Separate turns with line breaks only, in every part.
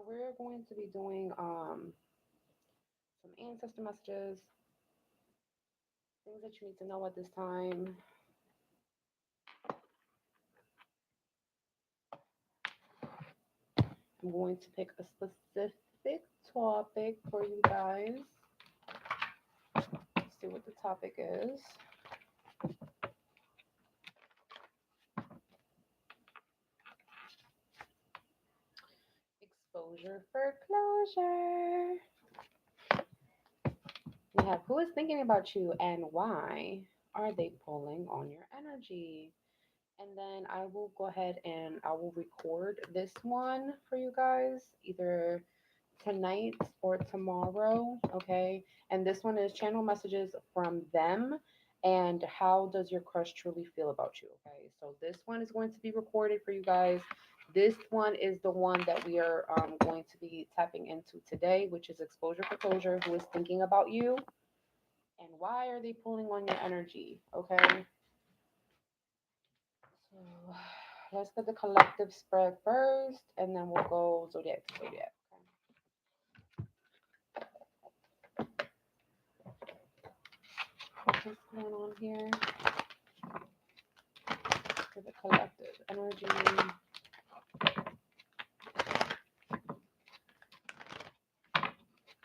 So we're going to be doing some ancestor messages, things that you need to know at this time. I'm going to pick a specific topic for you guys. Let's see what the topic is. Exposure for closure. We have who is thinking about you and why are they pulling on your energy? And then I will go ahead and I will record this one for you guys either tonight or tomorrow. Okay. And this one is channel messages from them. And how does your crush truly feel about you? Okay. So this one is going to be recorded for you guys. This one is the one that we are going to be tapping into today, which is exposure for closure. Who is thinking about you and why are they pulling on your energy? Okay. So let's get the collective spread first, and then we'll go zodiac to zodiac. Okay. What's going on here? For the collective energy.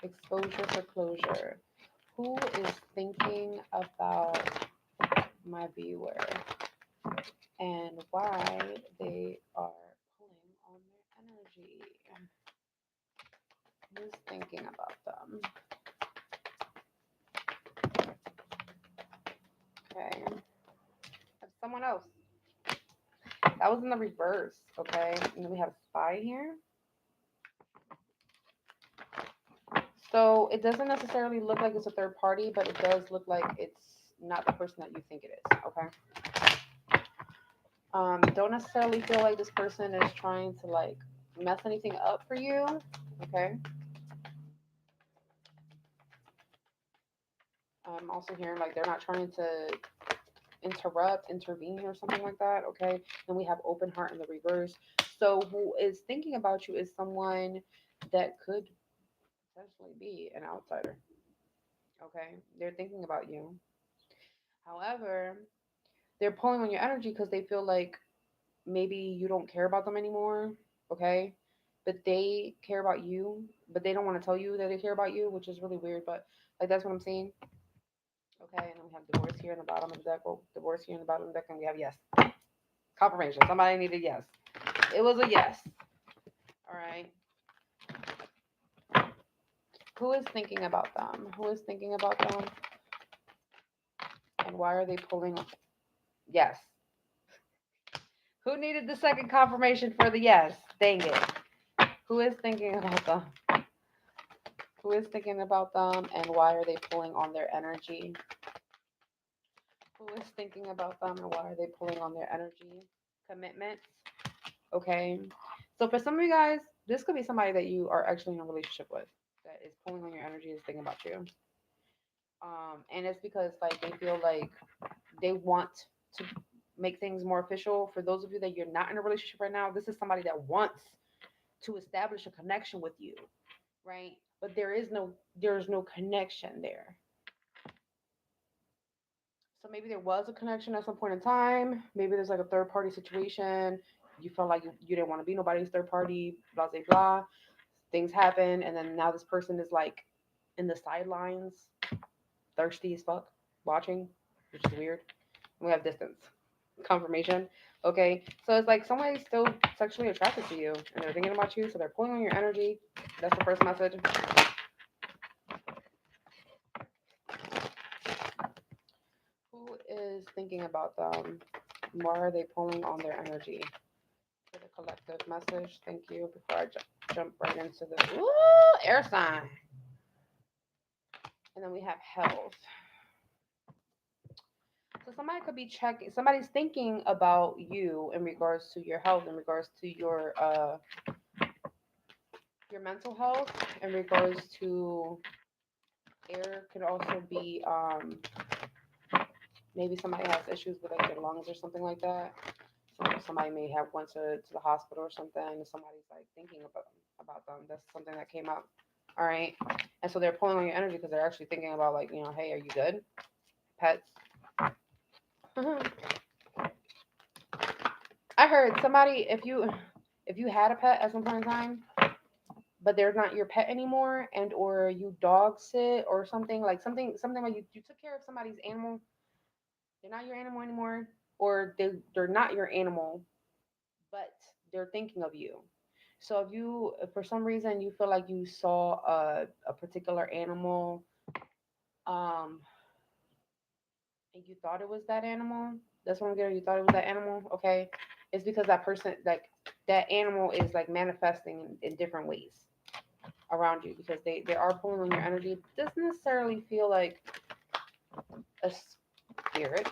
Exposure for closure. Who is thinking about my viewer and why they are pulling on their energy? Who's thinking about them? Okay. Have someone else. That was in the reverse, okay? And then we have spy here. So it doesn't necessarily look like it's a third party, but it does look like it's not the person that you think it is, okay? Don't necessarily feel like this person is trying to like mess anything up for you, okay? I'm also hearing like they're not trying to interrupt, intervene, or something like that, okay? And we have open heart in the reverse. So who is thinking about you is someone that could potentially be an outsider, okay? They're thinking about you. However, they're pulling on your energy because they feel like maybe you don't care about them anymore, okay? But they care about you, but they don't want to tell you that they care about you, which is really weird, but like that's what I'm saying. Okay, and then we have divorce here in the bottom of the deck. Oh, divorce here in the bottom of the deck, and we have yes. Confirmation. Somebody needed yes. It was a yes. All right. Who is thinking about them? Who is thinking about them? And why are they pulling? Yes. Who needed the second confirmation for the yes? Dang it. Who is thinking about them? Who is thinking about them and why are they pulling on their energy? Who is thinking about them and why are they pulling on their energy? Commitments. Okay. So for some of you guys, this could be somebody that you are actually in a relationship with that is pulling on your energy, is thinking about you. And it's because like they feel like they want to make things more official. For those of you that you're not in a relationship right now, this is somebody that wants to establish a connection with you, right? But there's no connection there. So maybe there was a connection at some point in time. Maybe there's like a third party situation. You felt like you didn't want to be nobody's third party, blah blah blah. Things happen, and then now this person is like in the sidelines, thirsty as fuck, watching, which is weird. We have distance confirmation. Okay, so it's like somebody's still sexually attracted to you, and they're thinking about you, so they're pulling on your energy. That's the first message. Who is thinking about them? Why are they pulling on their energy? For the collective message. Thank you. Before I jump right into the air sign. And then we have health. So somebody could be checking, somebody's thinking about you in regards to your health, in regards to your mental health, in regards to air could also be maybe somebody has issues with like their lungs or something like that. So somebody may have went to the hospital or something, and somebody's like thinking about them. about them. That's something that came up. All right. And so they're pulling on your energy because they're actually thinking about, like, hey, are you good? Pets. I heard somebody, if you had a pet at some point in time, but they're not your pet anymore, and or you dog sit or something, like something like you took care of somebody's animal, they're not your animal anymore, or they're not your animal, but they're thinking of you. So if for some reason you feel like you saw a particular animal, um, and you thought it was that animal, that's what I'm getting. You thought it was that animal, okay? It's because that person, like that animal, is like manifesting in different ways around you because they are pulling on your energy. It doesn't necessarily feel like a spirit.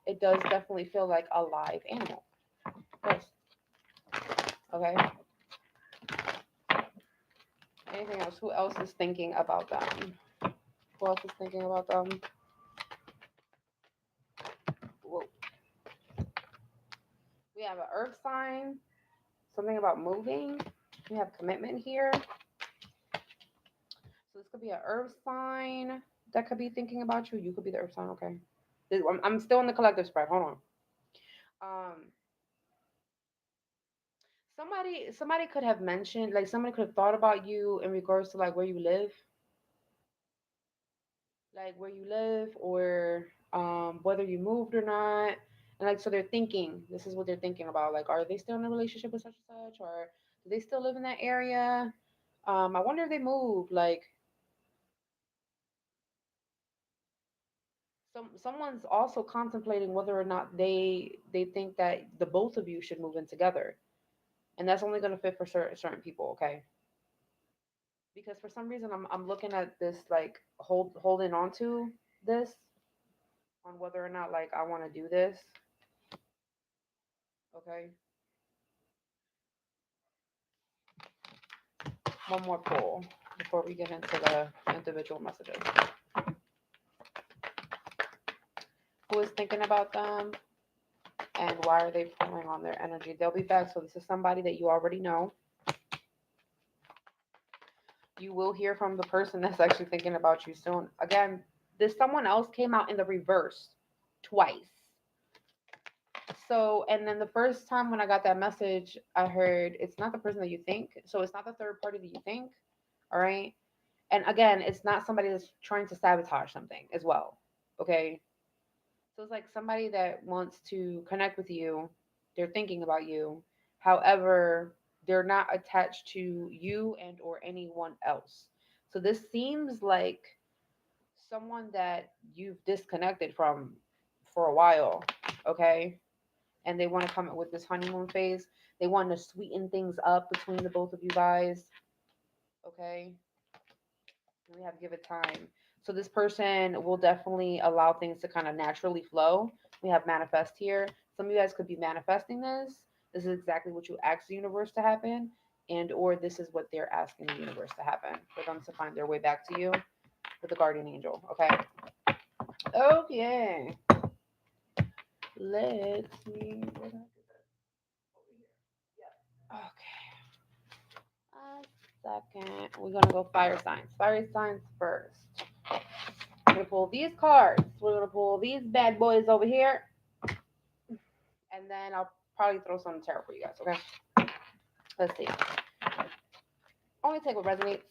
It does definitely feel like a live animal. Yes. Okay. Anything else? Who else is thinking about them? Who else is thinking about them? Whoa. We have an earth sign. Something about moving. We have commitment here. So this could be an earth sign that could be thinking about you. You could be the earth sign. Okay. I'm still in the collective spread. Hold on. Um, somebody could have mentioned, like somebody could have thought about you in regards to like where you live, or whether you moved or not. And like so they're thinking, this is what they're thinking about, like are they still in a relationship with such and such, or do they still live in that area? I wonder if they moved, like someone's also contemplating whether or not they think that the both of you should move in together, and that's only going to fit for certain people, okay? Because for some reason I'm looking at this like holding on to this on whether or not like I want to do this, okay? One more pull before we get into the individual messages. Who is thinking about them, and why are they pulling on their energy? They'll be back. So this is somebody that you already know. You will hear from the person that's actually thinking about you soon. Again, this someone else came out in the reverse twice. So, and then the first time when I got that message, I heard it's not the person that you think. So it's not the third party that you think. All right. And again, it's not somebody that's trying to sabotage something as well. Okay. So it's like somebody that wants to connect with you. They're thinking about you. However, they're not attached to you and or anyone else. So this seems like someone that you've disconnected from for a while, okay? And they want to come up with this honeymoon phase. They want to sweeten things up between the both of you guys, okay? We have to give it time. So this person will definitely allow things to kind of naturally flow. We have manifest here. Some of you guys could be manifesting this. This is exactly what you asked the universe to happen, and or this is what they're asking the universe to happen for them to find their way back to you with the guardian angel. Okay. Okay. Let's see. Where did I do that? Over here. Yeah. Okay. A second. We're gonna go fire signs. Fire signs first. We're gonna pull these cards. We're gonna pull these bad boys over here, and then I'll probably throw some tarot for you guys. Okay. Let's see. Only take what resonates.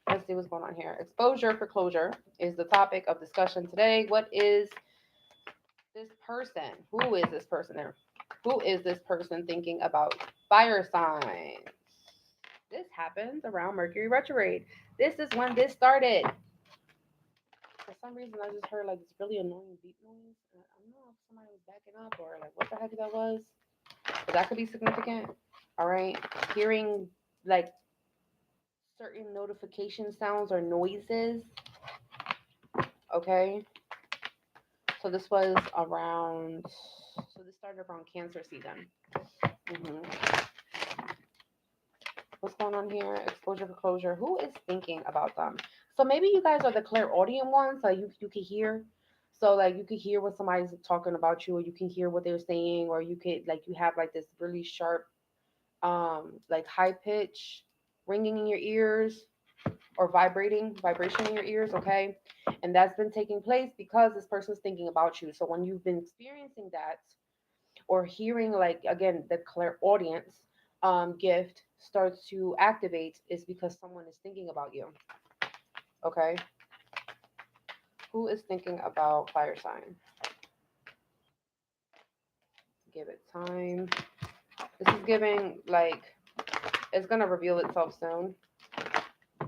Let's see what's going on here. Exposure for closure is the topic of discussion today. What is this person? Who is this person there? Who is this person thinking about fire signs? This happens around Mercury retrograde. This is when this started. For some reason, I just heard like this really annoying beep noise. I don't know if somebody was backing up or like what the heck that was, but that could be significant. All right, hearing like certain notification sounds or noises. Okay, so this was around. So this started around Cancer season. hmm What's going on here? Exposure for closure. Who is thinking about them? So maybe you guys are the clairaudient ones, like you can hear. So like you could hear when somebody's talking about you, or you can hear what they're saying, or you could like you have like this really sharp like high pitch ringing in your ears or vibration in your ears, okay? And that's been taking place because this person's thinking about you. So when you've been experiencing that or hearing, like, again, the clairaudience gift starts to activate, is because someone is thinking about you, okay? Who is thinking about fire sign? Give it time. This is giving, like, it's going to reveal itself soon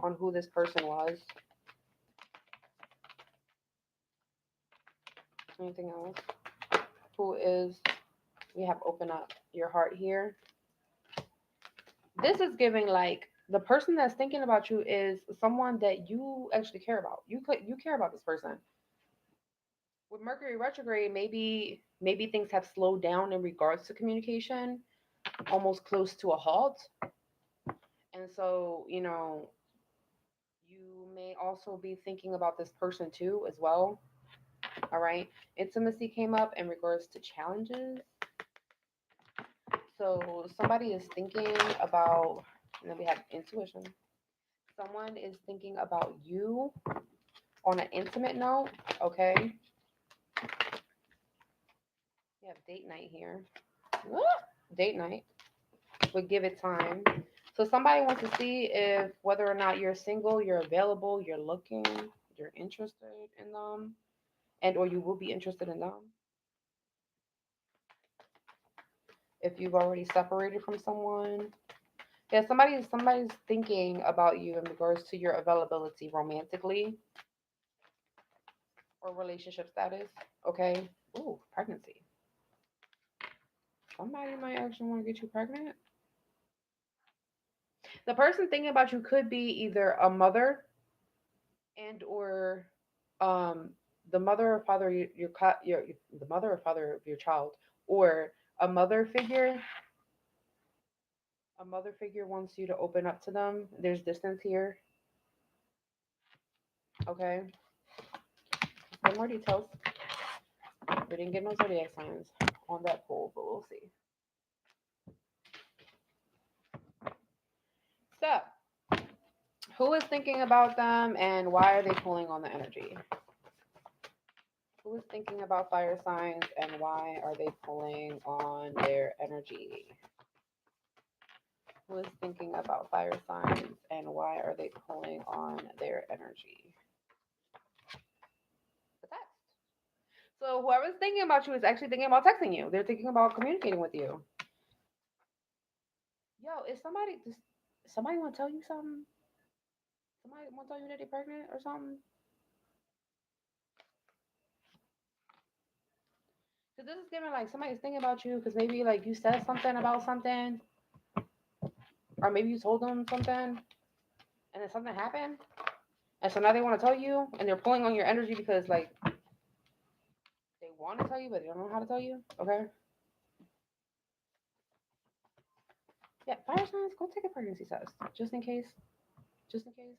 on who this person was. Anything else? Who is, we have open up your heart here. This is giving, like, the person that's thinking about you is someone that you actually care about. You care about this person. With Mercury retrograde, maybe things have slowed down in regards to communication, almost close to a halt. And so, you may also be thinking about this person too as well. All right. Intimacy came up in regards to challenges. So somebody is thinking about, and then we have intuition. Someone is thinking about you on an intimate note. Okay. We have date night here. Date night. Would give it time. So somebody wants to see if whether or not you're single, you're available, you're looking, you're interested in them, and or you will be interested in them. If you've already separated from someone. Yeah, somebody's thinking about you in regards to your availability romantically or relationship status. Okay. Ooh, pregnancy. Somebody might actually want to get you pregnant. The person thinking about you could be either a mother and or um the mother or father the mother or father of your child, or a mother figure. A mother figure wants you to open up to them. There's distance here. Okay. Some more details. We didn't get no zodiac signs on that poll, but we'll see. So, who is thinking about them and why are they pulling on the energy? Who is thinking about fire signs and why are they pulling on their energy? Who is thinking about fire signs and why are they pulling on their energy? The text. So whoever's thinking about you is actually thinking about texting you. They're thinking about communicating with you. Yo, is somebody want to tell you something? Somebody want to tell you that they're pregnant or something? Because this is giving, like, somebody's thinking about you because maybe, like, you said something about something, or maybe you told them something and then something happened. And so now they want to tell you and they're pulling on your energy because, like, they want to tell you, but they don't know how to tell you. Okay. Yeah, fire signs, go take a pregnancy test. Just in case. Just in case.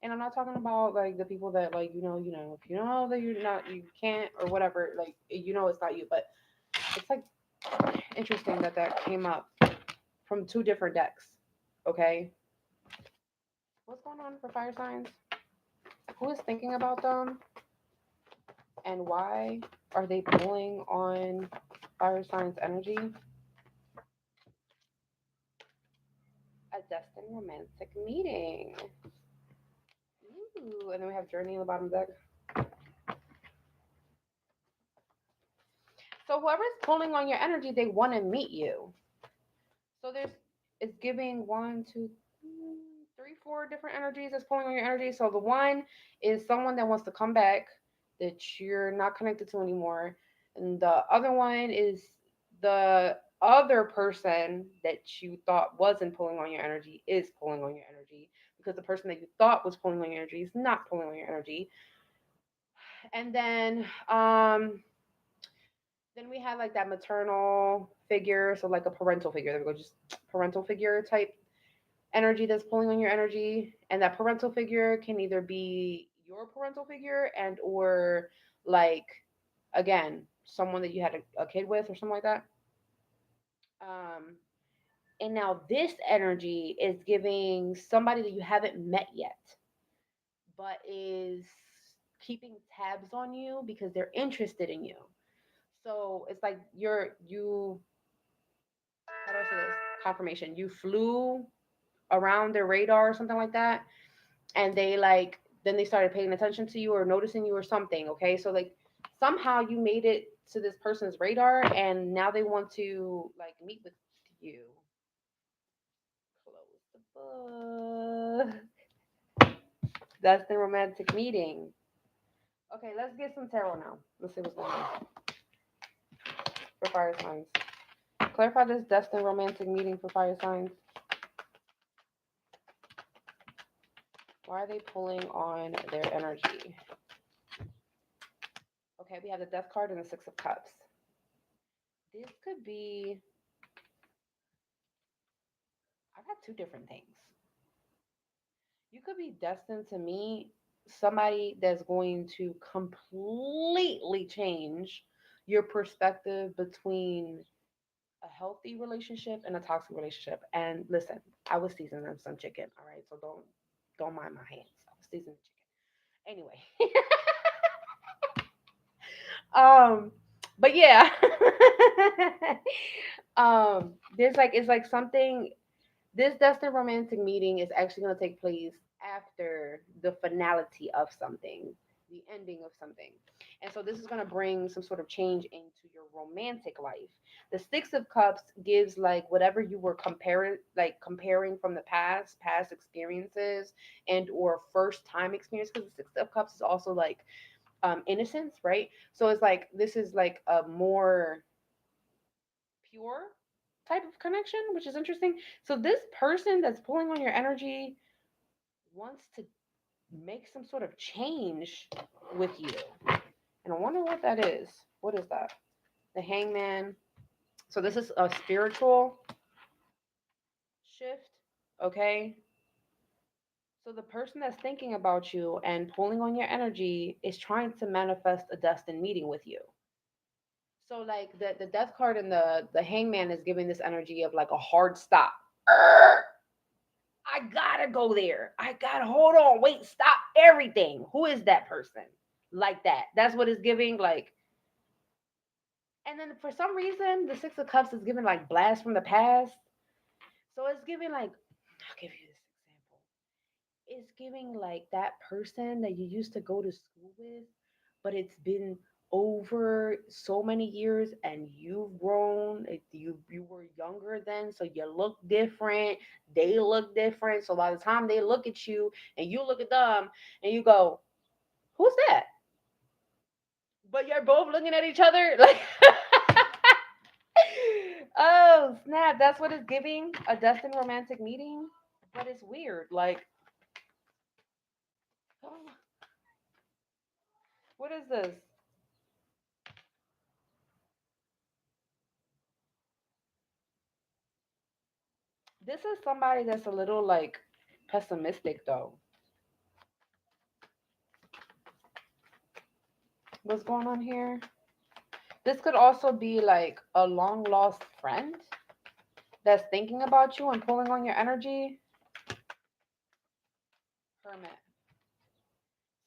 And I'm not talking about, like, the people that, like, if you know that you can't or whatever, like, it's not you. But it's, like, interesting that came up from two different decks. Okay. What's going on for fire signs? Who is thinking about them? And why are they pulling on fire signs energy? A destined romantic meeting. Ooh, and then we have journey in the bottom deck. So whoever's pulling on your energy, they want to meet you. So it's giving one, two, three, four different energies that's pulling on your energy. So the one is someone that wants to come back that you're not connected to anymore. And the other one is the other person that you thought wasn't pulling on your energy is pulling on your energy, because the person that you thought was pulling on your energy is not pulling on your energy. And then we had, like, that maternal figure, so like a parental figure. There we go, just parental figure type energy that's pulling on your energy. And that parental figure can either be your parental figure and or, like, again, someone that you had a kid with or something like that. Um And now this energy is giving somebody that you haven't met yet, but is keeping tabs on you because they're interested in you. So it's like you how do I say this? Confirmation. You flew around their radar or something like that, and they like then they started paying attention to you or noticing you or something. Okay, so like somehow you made it to this person's radar, and now they want to like meet with you. Close the book. That's the romantic meeting. Okay, let's get some tarot now. Let's see what's going on for fire signs. Clarify this destined romantic meeting for fire signs. Why are they pulling on their energy? Okay, we have the Death card and the Six of Cups. This could be. I've had two different things. You could be destined to meet somebody that's going to completely change your perspective between a healthy relationship and a toxic relationship. And listen, I was seasoning some chicken, all right? So don't mind my hands. I was seasoning chicken. Anyway. um but yeah. There's like it's like something this destined romantic meeting is actually going to take place after the finality of something, the ending of something. And so this is going to bring some sort of change into your romantic life. The Six of Cups gives like whatever you were comparing from the past experiences and or first time experience, because the Six of Cups is also like innocence, right? So it's like this is like a more pure type of connection, which is interesting. So this person that's pulling on your energy wants to make some sort of change with you. And I wonder what that is. What is that? The Hangman. So this is a spiritual shift, okay? So the person that's thinking about you and pulling on your energy is trying to manifest a destined meeting with you. So like the death card and the hangman is giving this energy of like a hard stop. I gotta go there. I gotta hold on, wait, stop everything. Who is that person? Like that. That's what it's giving. Like, and then for some reason, the Six of Cups is giving like blast from the past. So it's giving like, I'll give you this example. It's giving like that person that you used to go to school with, but it's been over so many years and you've grown. You were younger then, so you look different. They look different. So by the time they look at you and you look at them and you go, "Who's that?" But you're both looking at each other like. Oh snap! That's what it's giving a destined romantic meeting, but it's weird. Like, what is this? This is somebody that's a little like pessimistic though. What's going on here? This could also be like a long lost friend that's thinking about you and pulling on your energy. Hermit.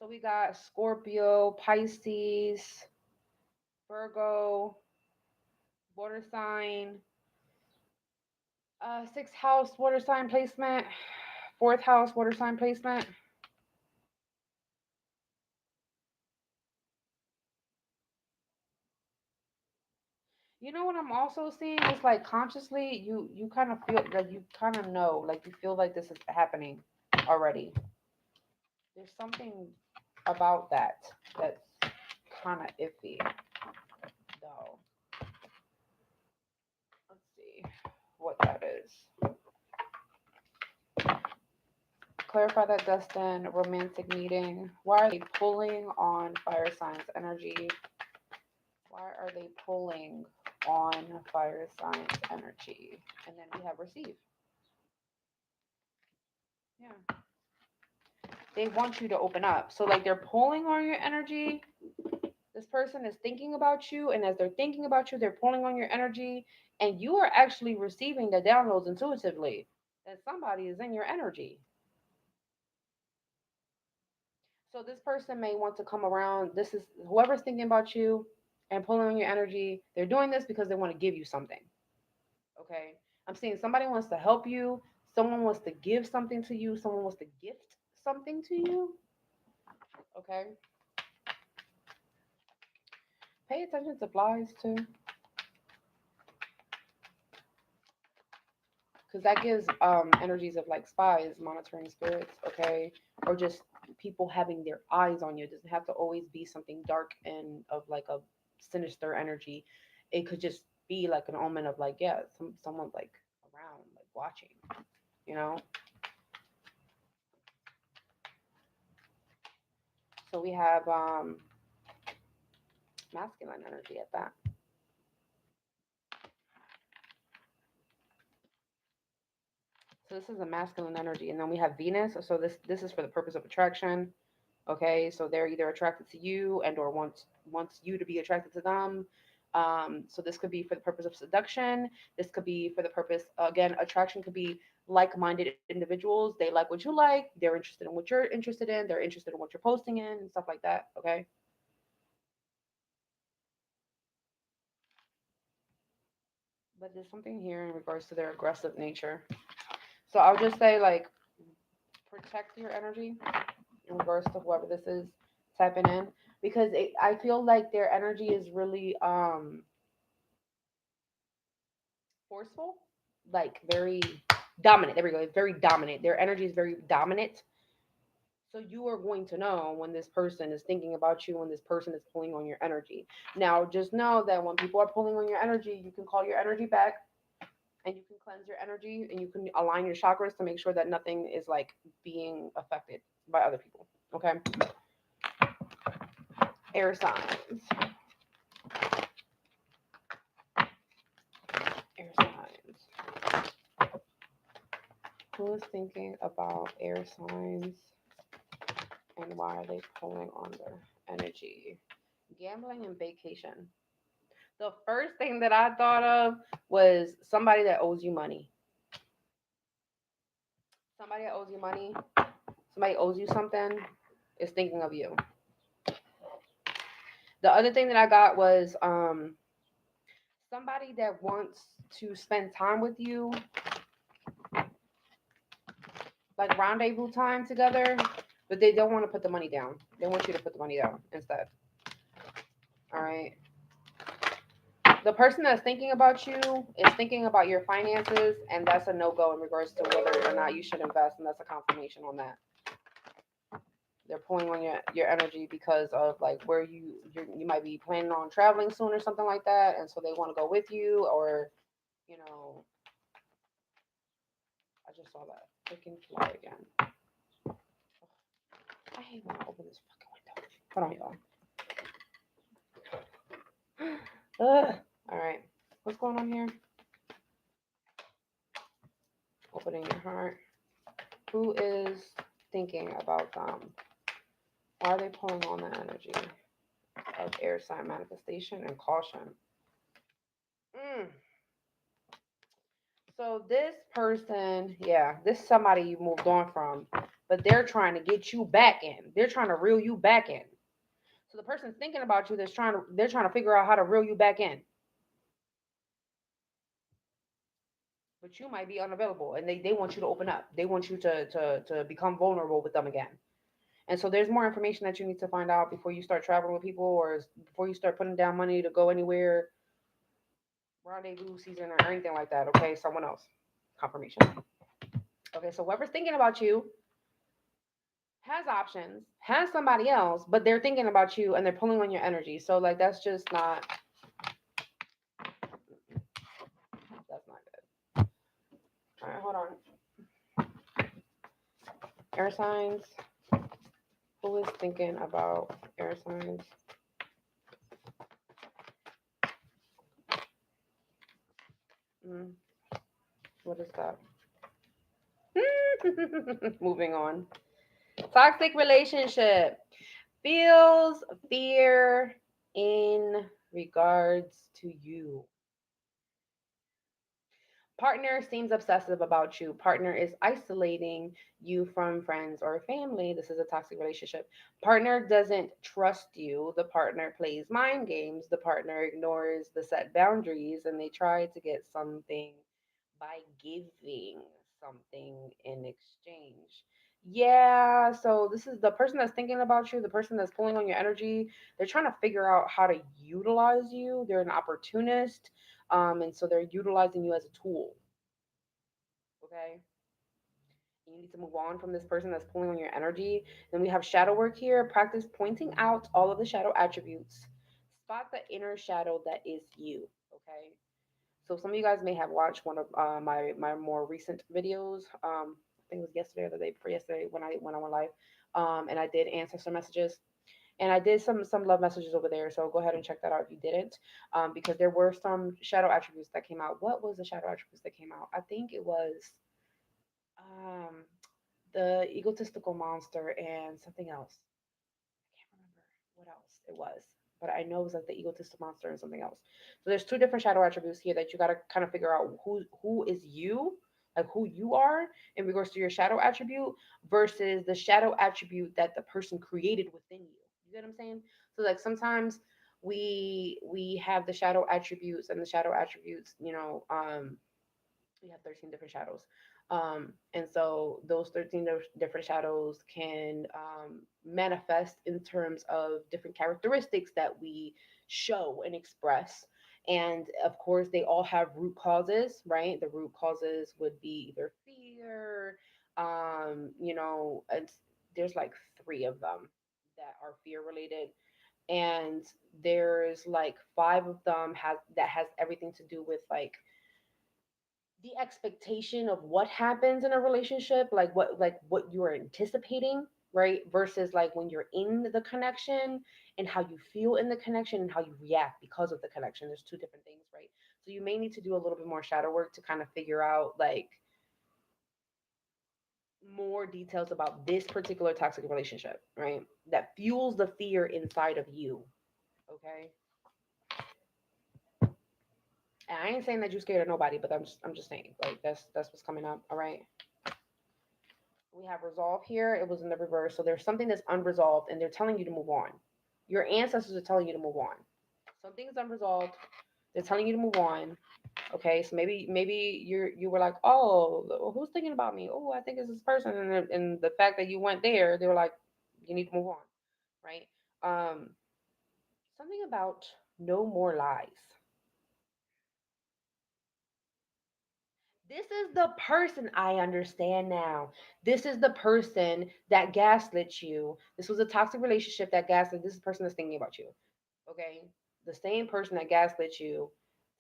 So we got Scorpio, Pisces, Virgo, water sign, sixth house water sign placement, fourth house water sign placement. You know what I'm also seeing is like consciously you kind of feel like you kind of know like you feel like this is happening already. There's something about that's kind of iffy though. Let's see what that is. Clarify that, Dustin. Romantic meeting. Why are they pulling on fire signs energy? Why are they pulling on fire signs energy? And then we have receive. Yeah. They want you to open up. So like they're pulling on your energy. This person is thinking about you, and as they're thinking about you, they're pulling on your energy, and you are actually receiving the downloads intuitively that somebody is in your energy. So this person may want to come around. This is whoever's thinking about you and pulling on your energy. They're doing this because they want to give you something. Okay. I'm seeing somebody wants to help you. Someone wants to give something to you. Someone wants to gift something to you. Okay. Pay attention to flies too, because that gives energies of like spies, monitoring spirits. Okay, or just people having their eyes on you. It doesn't have to always be something dark and of like a sinister energy. It could just be like an omen of like, yeah, someone's like around, like watching. You know. So we have masculine energy at that. So this is a masculine energy, and then we have Venus. So this is for the purpose of attraction. Okay, so they're either attracted to you and or wants you to be attracted to them. So this could be for the purpose of seduction. This could be for the purpose, again, attraction could be like-minded individuals. They like what you like. They're interested in what you're interested in. They're interested in what you're posting in and stuff like that. Okay. But there's something here in regards to their aggressive nature. So I'll just say like protect your energy in regards to whoever this is typing in, because I feel like their energy is really forceful, like very dominant. There we go. It's very dominant. Their energy is very dominant. So you are going to know when this person is thinking about you, when this person is pulling on your energy. Now, just know that when people are pulling on your energy, you can call your energy back and you can cleanse your energy and you can align your chakras to make sure that nothing is like being affected by other people. Okay. Air signs. Air signs. Who is thinking about air signs and why are they pulling on their energy? Gambling and vacation. The first thing that I thought of was somebody that owes you money. Somebody that owes you money, somebody owes you something, is thinking of you. The other thing that I got was somebody that wants to spend time with you, like rendezvous time together, but they don't want to put the money down. They want you to put the money down instead. All right. The person that's thinking about you is thinking about your finances, and that's a no go in regards to whether or not you should invest, and that's a confirmation on that. They're pulling on your energy because of like where you might be planning on traveling soon or something like that, and so they want to go with you, or you know, I just saw that freaking fly again. I hate when I open this fucking window. Hold on, y'all. Ugh. All right, what's going on here? Opening your heart. Who is thinking about them? Why are they pulling on the energy of air sign manifestation and caution? Mm. So this person, yeah, this is somebody you moved on from, but they're trying to get you back in. They're trying to reel you back in. So the person's thinking about you. They're trying to figure out how to reel you back in. But you might be unavailable, and they want you to open up. They want you to become vulnerable with them again. And so there's more information that you need to find out before you start traveling with people, or before you start putting down money to go anywhere, rendezvous season, or anything like that. Okay, someone else. Confirmation. Okay, so whoever's thinking about you has options, has somebody else, but they're thinking about you and they're pulling on your energy. So like that's just not that's not good. All right, hold on. Air signs. Who is thinking about air signs? Mm, what is that? Moving on. Toxic relationship. Feels fear. in regards to you. Partner seems obsessive about you. Partner is isolating you from friends or family. This is a toxic relationship. Partner doesn't trust you. The partner plays mind games. The partner ignores the set boundaries and they try to get something by giving something in exchange. Yeah, so this is the person that's thinking about you, the person that's pulling on your energy. They're trying to figure out how to utilize you. They're an opportunist, and so they're utilizing you as a tool. Okay, you need to move on from this person that's pulling on your energy. Then we have shadow work here. Practice pointing out all of the shadow attributes. Spot the inner shadow that is you. Okay, so some of you guys may have watched one of my more recent videos. I think it was yesterday or the day before yesterday when I went live. And I did ancestor messages, and I did some love messages over there. So go ahead and check that out if you didn't, because there were some shadow attributes that came out. What was the shadow attributes that came out? I think it was um, the egotistical monster and something else. I can't remember what else it was, but I know it was like the egotistic monster and something else. So there's two different shadow attributes here that you got to kind of figure out who is you, like who you are in regards to your shadow attribute versus the shadow attribute that the person created within you. You get what I'm saying? So like sometimes we have the shadow attributes and the shadow attributes, we have 13 different shadows. And so those 13 different shadows can manifest in terms of different characteristics that we show and express. And of course, they all have root causes, right? The root causes would be either fear, and there's like three of them that are fear related, and there's like five of them has everything to do with the expectation of what happens in a relationship, like what you are anticipating, right? Versus like when you're in the connection and how you feel in the connection and how you react because of the connection. There's two different things, right? So you may need to do a little bit more shadow work to kind of figure out like more details about this particular toxic relationship, right? That fuels the fear inside of you. Okay. And I ain't saying that you're scared of nobody, but I'm just saying, like that's what's coming up. All right. We have resolve here. It was in the reverse. So there's something that's unresolved and they're telling you to move on. Your ancestors are telling you to move on. Something's unresolved. They're telling you to move on. Okay, so maybe you were like, oh, who's thinking about me? Oh, I think it's this person, and the fact that you went there, they were like, you need to move on, right? Um, Something about no more lies. This is the person I understand now. This is the person that gaslit you. This was a toxic relationship that gaslit. This is the person that's thinking about you. Okay? The same person that gaslit you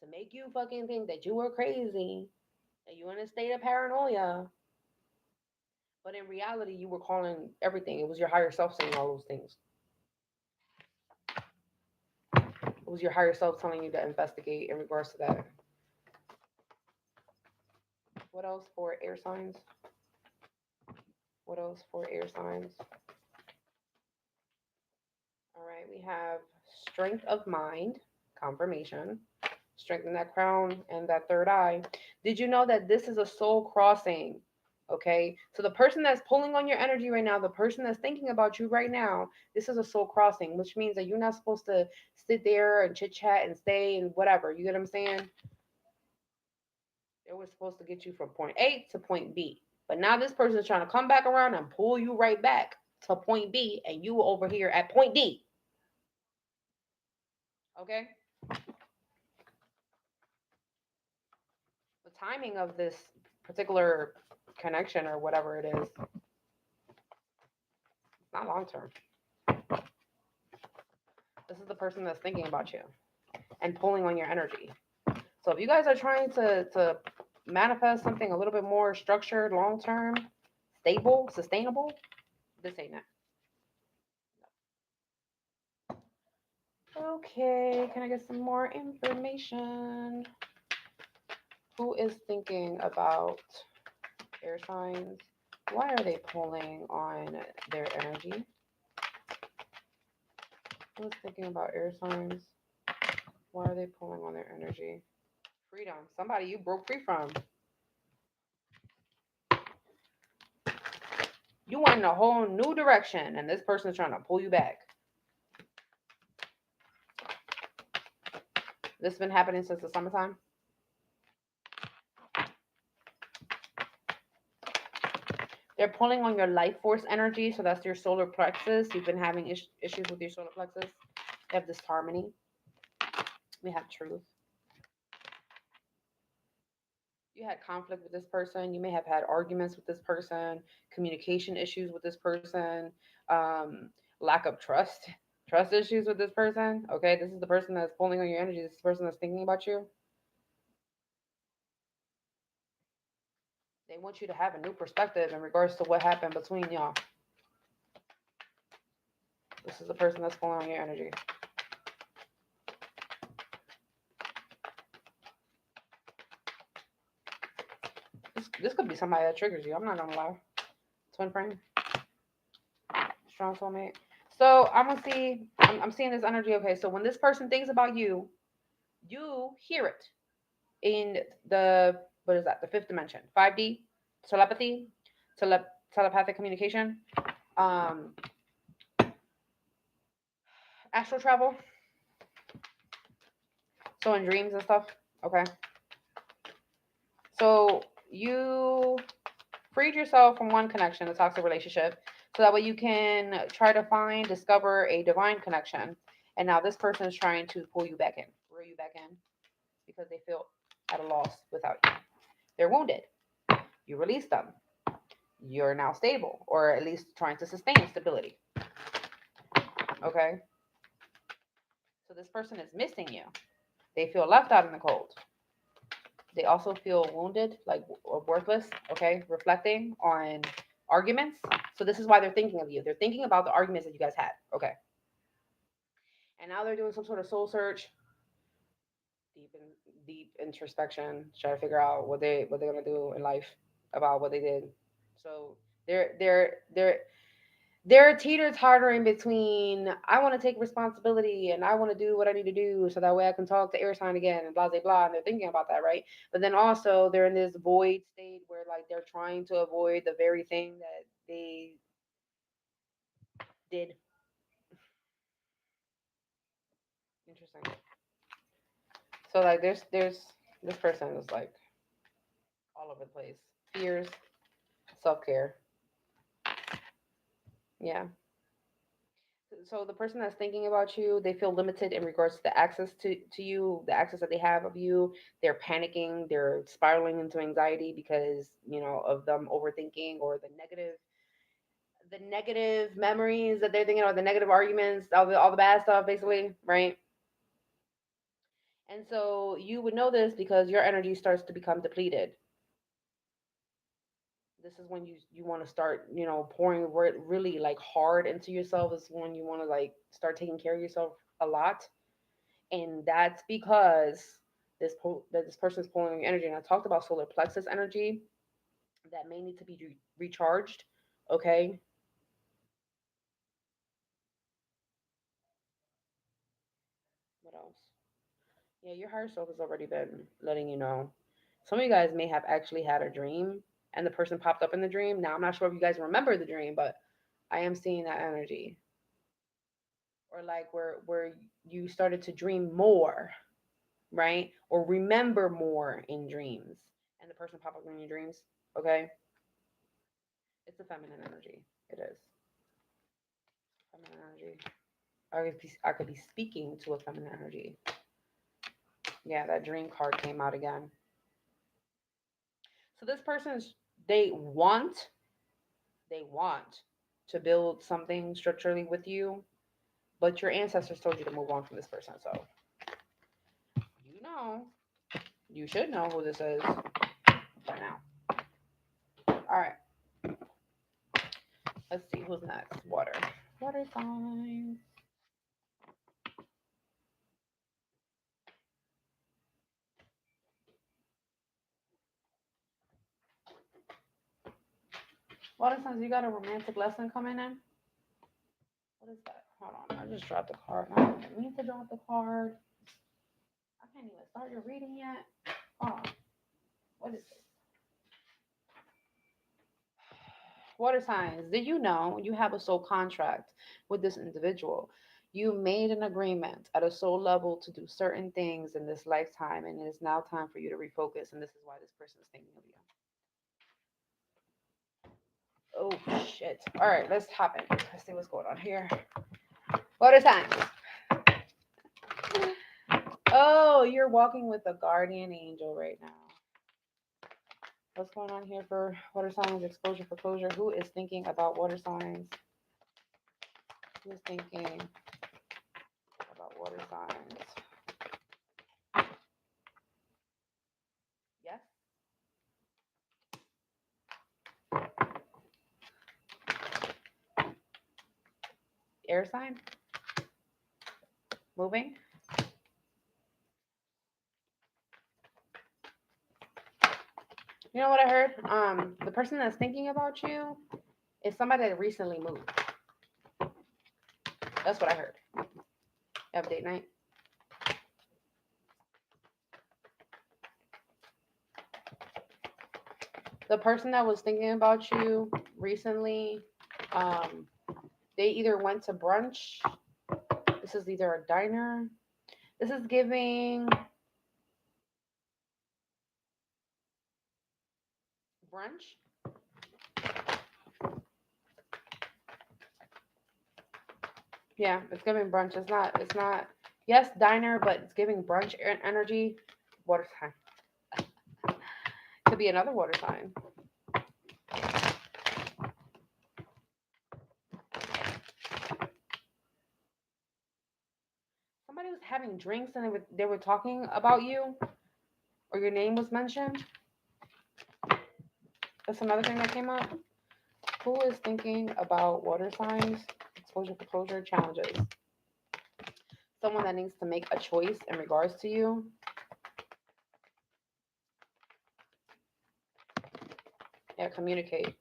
to make you fucking think that you were crazy, that you were in a state of paranoia. But in reality, you were calling everything. It was your higher self saying all those things. It was your higher self telling you to investigate in regards to that. What else for air signs? What else for air signs? All right, we have strength of mind, confirmation, strengthen that crown and that third eye. Did you know that this is a soul crossing? Okay, so the person that's pulling on your energy right now, the person that's thinking about you right now, this is a soul crossing, which means that you're not supposed to sit there and chit chat and stay and whatever. You get what I'm saying? They were supposed to get you from point A to point B. But now this person is trying to come back around and pull you right back to point B, and you over here at point D. Okay? The timing of this particular connection or whatever it is, it's not long term. This is the person that's thinking about you and pulling on your energy. So if you guys are trying to manifest something a little bit more structured, long term, stable, sustainable, this ain't it. Okay, can I get some more information? Who is thinking about air signs? Why are they pulling on their energy? Who's thinking about air signs? Why are they pulling on their energy? Freedom. Somebody you broke free from. You went in a whole new direction, and this person's trying to pull you back. This has been happening since the summertime. They're pulling on your life force energy, so that's your solar plexus. You've been having issues with your solar plexus. You have disharmony. We have truth. You had conflict with this person. You may have had arguments with this person, communication issues with this person, um, lack of trust issues with this person. Okay, this is the person that's pulling on your energy. This is the person that's thinking about you. They want you to have a new perspective in regards to what happened between y'all. This is the person that's pulling on your energy. This could be somebody that triggers you. I'm not gonna lie. Twin flame, strong soulmate. So I'm gonna see. I'm seeing this energy. Okay, so when this person thinks about you, you hear it in the what is that? The fifth dimension, 5D, telepathy, telepathic communication, um, astral travel. So in dreams and stuff. Okay. So you freed yourself from one connection, a toxic relationship, so that way you can try to discover a divine connection. And now this person is trying to pull you back in, reel you back in, because they feel at a loss without you. They're wounded. You release them. You're now stable, or at least trying to sustain stability. Okay? So this person is missing you. They feel left out in the cold. They also feel wounded, like worthless, okay? Reflecting on arguments. So this is why they're thinking of you. They're thinking about the arguments that you guys had, okay? And now they're doing some sort of soul search, deep introspection, try to figure out what they're gonna do in life about what they did. So they're teeter-tottering between I want to take responsibility and I want to do what I need to do so that way I can talk to air sign again and blah blah blah. And they're thinking about that, right? But then also they're in this void state where like they're trying to avoid the very thing that they did. Interesting. So like there's this person is like all over the place. Fears, self-care. Yeah. So the person that's thinking about you, they feel limited in regards to the access to you, the access that they have of you. They're panicking, they're spiraling into anxiety because, of them overthinking or the negative memories that they're thinking, or the negative arguments, all the bad stuff basically, right? And so you would know this because your energy starts to become depleted. This is when you want to start, pouring really like hard into yourself. Is when you want to like start taking care of yourself a lot. And that's because that this person is pulling your energy. And I talked about solar plexus energy that may need to be recharged. Okay. What else? Yeah, your higher self has already been letting you know. Some of you guys may have actually had a dream, and the person popped up in the dream. Now I'm not sure if you guys remember the dream, but I am seeing that energy. Or like where you started to dream more, right? Or remember more in dreams, and the person pop up in your dreams. Okay. It's a feminine energy. It is feminine energy. I could be speaking to a feminine energy. Yeah, that dream card came out again. So this person's they want to build something structurally with you, but your ancestors told you to move on from this person. So you know, you should know who this is by now. All right, let's see who's next. Water signs. Water signs. You got a romantic lesson coming in. What is that? Hold on. just dropped the card. I didn't mean to drop the card. I can't even start your reading yet. Hold on. What is this? Water signs. Did you know you have a soul contract with this individual? You made an agreement at a soul level to do certain things in this lifetime, and it is now time for you to refocus. And this is why this person is thinking of you. Oh shit! All right, let's hop in. Let's see what's going on here. Water signs. Oh, you're walking with a guardian angel right now. What's going on here for water signs? Exposure for closure. Who is thinking about water signs? Who is thinking about water signs? Yes. Air sign. Moving. You know what I heard? The person that's thinking about you is somebody that recently moved. That's what I heard. Have date night. The person that was thinking about you recently, they either went to brunch. This is either a diner. This is giving brunch. Yeah, it's giving brunch. It's not, yes, diner, but it's giving brunch energy. Water sign. Could be another water sign. Somebody was having drinks and they were talking about you, or your name was mentioned. That's another thing that came up. Who is thinking about water signs, exposure for closure, challenges? Someone that needs to make a choice in regards to you. Yeah, communicate.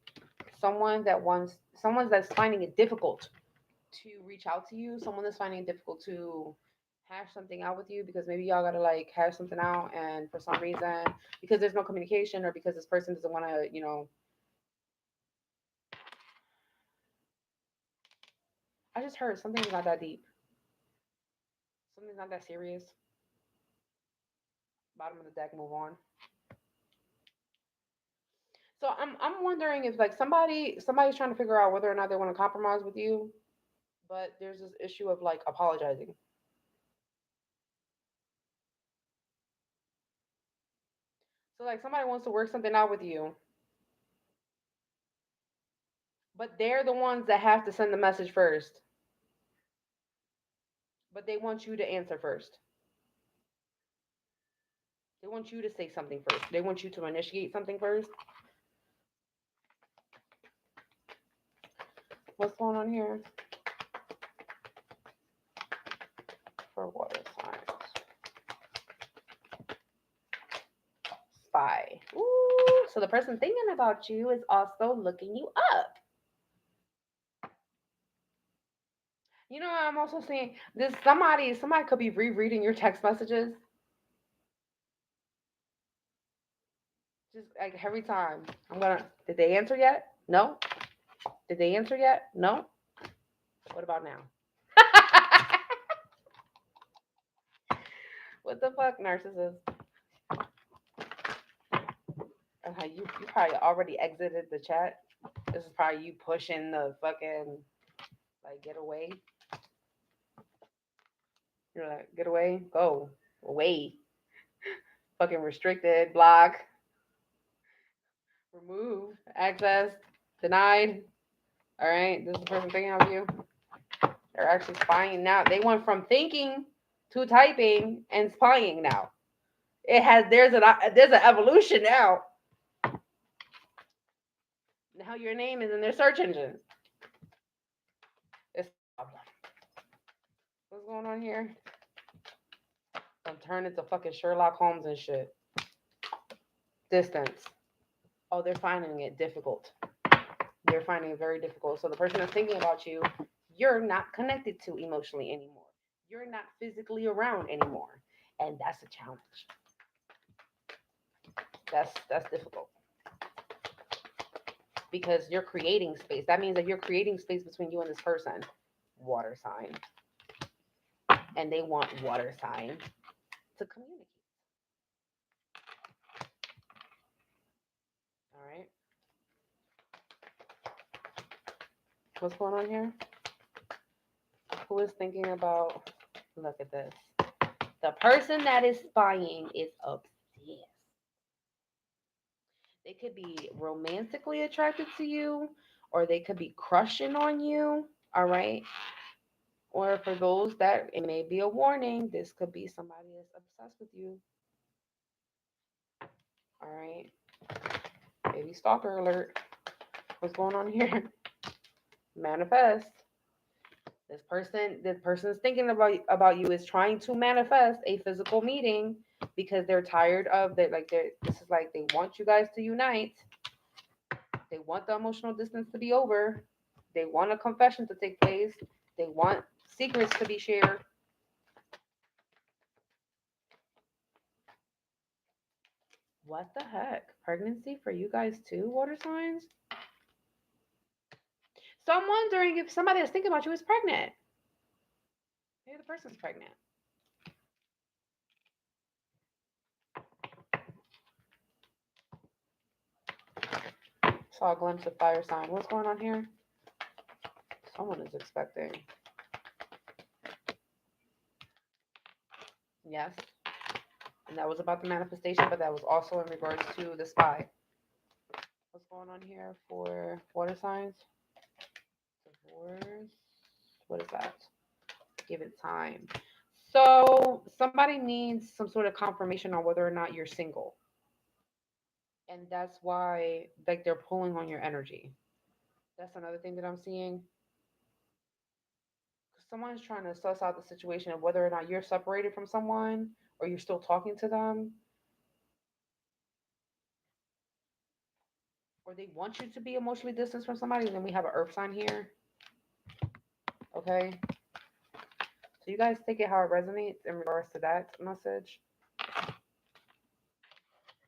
Someone that's finding it difficult to reach out to you. Someone that's finding it difficult to hash something out with you because maybe y'all gotta like hash something out, and for some reason, because there's no communication or because this person doesn't want to, I just heard something's not that deep. Something's not that serious. Bottom of the deck, move on. So I'm wondering if like somebody's trying to figure out whether or not they want to compromise with you, but there's this issue of like apologizing. So like somebody wants to work something out with you, but they're the ones that have to send the message first. But they want you to answer first. They want you to say something first. They want you to initiate something first. What's going on here for water signs? Spy. Ooh, so the person thinking about you is also looking you up. You know, I'm also seeing this somebody could be rereading your text messages. Just like every time. Did they answer yet? No. Did they answer yet? No. What about now? What the fuck, narcissist? You probably already exited the chat. This is probably you pushing the fucking like get away. You're like, get away, go away. Fucking restricted, block, remove, access, denied. All right, this is the person thinking of you. They're actually spying now. They went from thinking to typing and spying now. There's an evolution now. Now your name is in their search engine. It's a problem. What's going on here? I'm turning into fucking Sherlock Holmes and shit. Distance. Oh, they're finding it difficult. They're finding it very difficult. So the person that's thinking about you, you're not connected to emotionally anymore. You're not physically around anymore. And that's a challenge. That's difficult because you're creating space. That means that you're creating space between you and this person, water sign, and they want water sign to communicate. All right. What's going on here? Who is thinking about? Look at this. The person that is spying is obsessed. They could be romantically attracted to you, or they could be crushing on you. All right. Or for those that it may be a warning, this could be somebody that's obsessed with you. All right. Baby stalker alert. What's going on here? Manifest. This person is thinking about you, is trying to manifest a physical meeting because they're tired of that. Like this is like they want you guys to unite. They want the emotional distance to be over. They want a confession to take place. They want secrets to be shared. What the heck? Pregnancy for you guys too, water signs? So I'm wondering if somebody that's thinking about you is pregnant. Maybe the person's pregnant. Saw a glimpse of fire sign. What's going on here? Someone is expecting. Yes. And that was about the manifestation, but that was also in regards to the spy. What's going on here for water signs? Divorce. What is that? Give it time. So somebody needs some sort of confirmation on whether or not you're single. And that's why like they're pulling on your energy. That's another thing that I'm seeing. Someone's trying to suss out the situation of whether or not you're separated from someone or you're still talking to them, or they want you to be emotionally distanced from somebody. And then we have an earth sign here. Okay. So you guys take it how it resonates in regards to that message.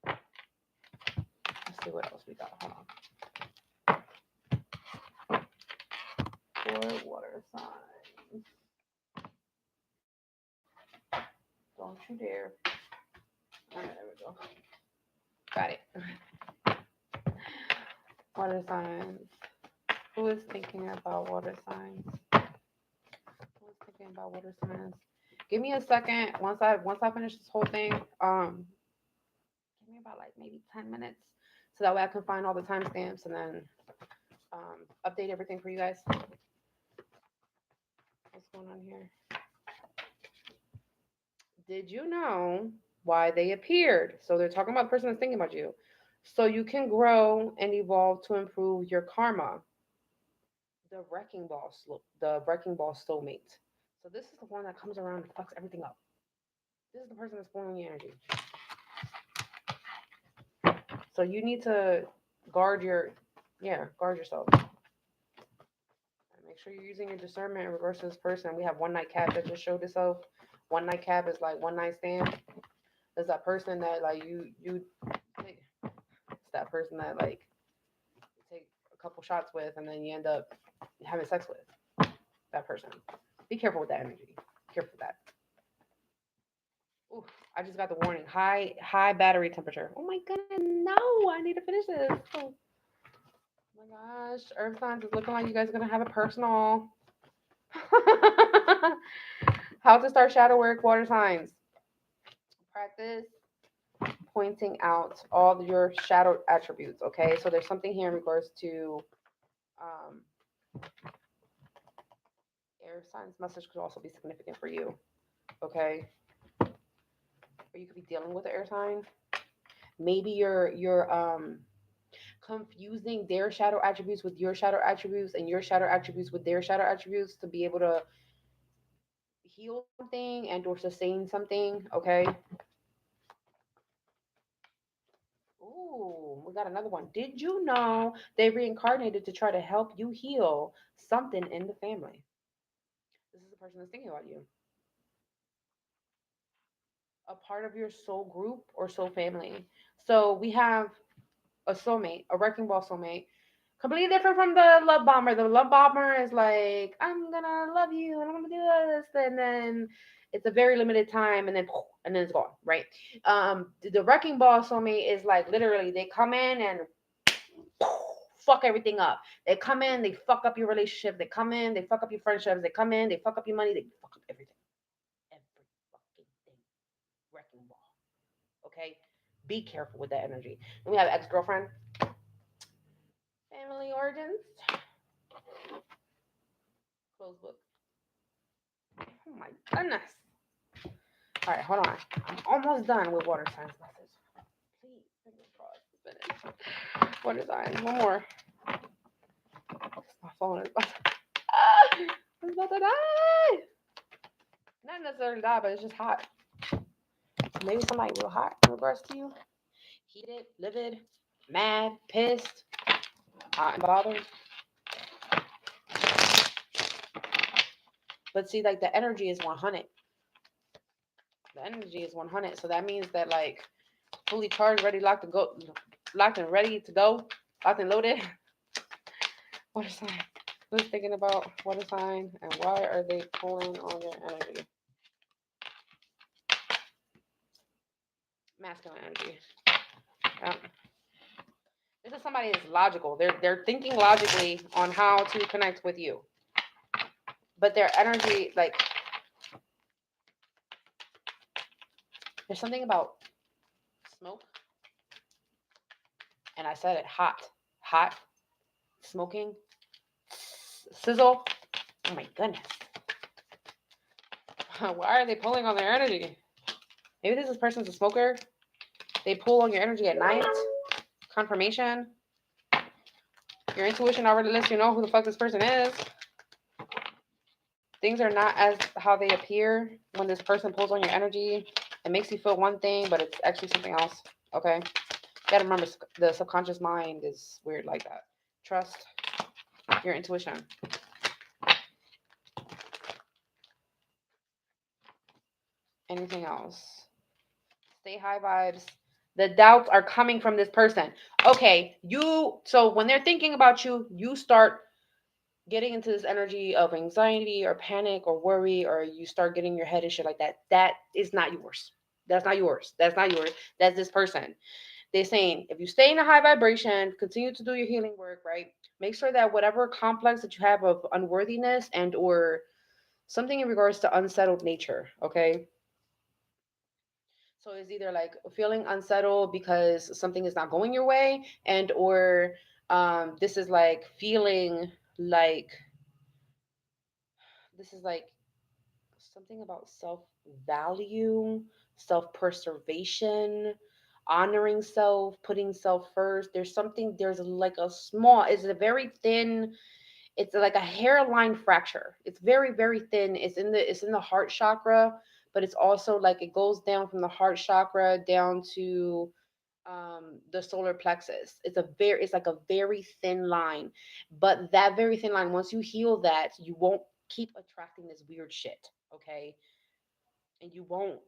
Let's see what else we got. Hold on. For water signs. Don't you dare. All right, there we go. Got it. Water signs. Who is thinking about water signs? Who is thinking about water signs? Give me a second. Once I finish this whole thing, give me about like maybe 10 minutes, so that way I can find all the timestamps and then update everything for you guys. What's going on here? Did you know why they appeared? So they're talking about the person that's thinking about you. So you can grow and evolve to improve your karma. The wrecking ball soulmate. So this is the one that comes around and fucks everything up. This is the person that's pulling your energy. So you need to guard your, guard yourself. Make sure you're using your discernment in regards to this person. We have one night cap that just showed itself. One night cap is like one night stand. It's that person that like you take. It's that person that like you take a couple shots with and then you end up having sex with that person. Be careful with that energy. Careful with that. Ooh, I just got the warning. High battery temperature. Oh my goodness, no! I need to finish this. Oh my gosh, Earth signs is looking like you guys are gonna have a personal. How to start shadow work, water signs. Practice pointing out all your shadow attributes. Okay, so there's something here in regards to um, air signs. Message could also be significant for you. Okay, or you could be dealing with the air sign. Maybe you're confusing their shadow attributes with your shadow attributes and your shadow attributes with their shadow attributes to be able to heal something and or sustain something. Okay. Ooh, we got another one. Did you know they reincarnated to try to help you heal something in the family? person that's thinking about you. A part of your soul group or soul family. So we have a soulmate, a wrecking ball soulmate, completely different from the love bomber. The love bomber is like, I'm gonna love you and I'm gonna do this, and then it's a very limited time, and then it's gone, right? The wrecking ball soulmate is like literally they come in and fuck everything up. They come in, they fuck up your relationship. They come in, they fuck up your friendships. They come in, they fuck up your money. They fuck up everything, every fucking thing. Wrecking ball. Okay, be careful with that energy. Then we have ex-girlfriend, family origins, closed book. Oh my goodness. All right, hold on. I'm almost done with water signs message. Please, fingers crossed. Finish. Water signs. One more. My phone is about to, it's about to die. Not necessarily die, but it's just hot. Maybe somebody real hot in regards to you. Heated, livid, mad, pissed, hot and bothered. But see, like the energy is 100. The energy is 100. So that means that like fully charged, ready, locked and go, locked and ready to go, locked and loaded. Water sign. Who's thinking about water sign and why are they pulling on their energy? Masculine energy. This is somebody that's logical. They're thinking logically on how to connect with you. But their energy, like, there's something about smoke. And I said it, hot, smoking, sizzle. Oh my goodness. Why are they pulling on their energy? Maybe this person's a smoker. They pull on your energy at night. Confirmation. Your intuition already lets you know who the fuck this person is. Things are not as how they appear when this person pulls on your energy. It makes you feel one thing, but it's actually something else. Okay? You gotta remember, the subconscious mind is weird like that. Trust your intuition. Anything else? Stay high vibes. The doubts are coming from this person. Okay, so when they're thinking about you, you start getting into this energy of anxiety or panic or worry, or you start getting your head and shit like that. That is not yours. That's not yours. That's not yours. That's this person. They're saying if you stay in a high vibration, continue to do your healing work, right? Make sure that whatever complex that you have of unworthiness and or something in regards to unsettled nature, okay? So it's either like feeling unsettled because something is not going your way, and or this is like feeling like this is like something about self value, self preservation, honoring self, putting self first. There's like a small, it's a very thin, it's like a hairline fracture. It's very, very thin. It's in the heart chakra, but it's also like it goes down from the heart chakra down to the solar plexus. It's like a very thin line, but that very thin line, once you heal that, you won't keep attracting this weird shit, okay? And you won't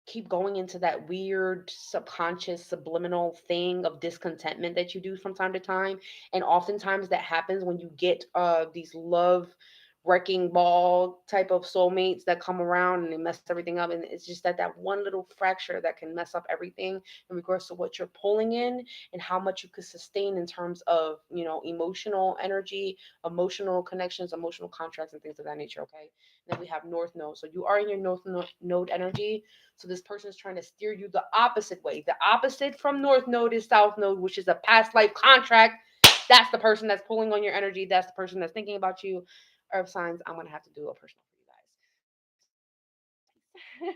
keep going into that weird subconscious subliminal thing of discontentment that you do from time to time. And oftentimes that happens when you get these love wrecking ball type of soulmates that come around and they mess everything up, and it's just that one little fracture that can mess up everything in regards to what you're pulling in and how much you could sustain in terms of emotional energy, emotional connections, emotional contracts, and things of that nature. Okay, and then we have north node. So you are in your node energy. So this person is trying to steer you the opposite way. The opposite from north node is south node, which is a past life contract. That's the person that's pulling on your energy. That's the person that's thinking about you. Earth signs, I'm going to have to do a personal for you guys.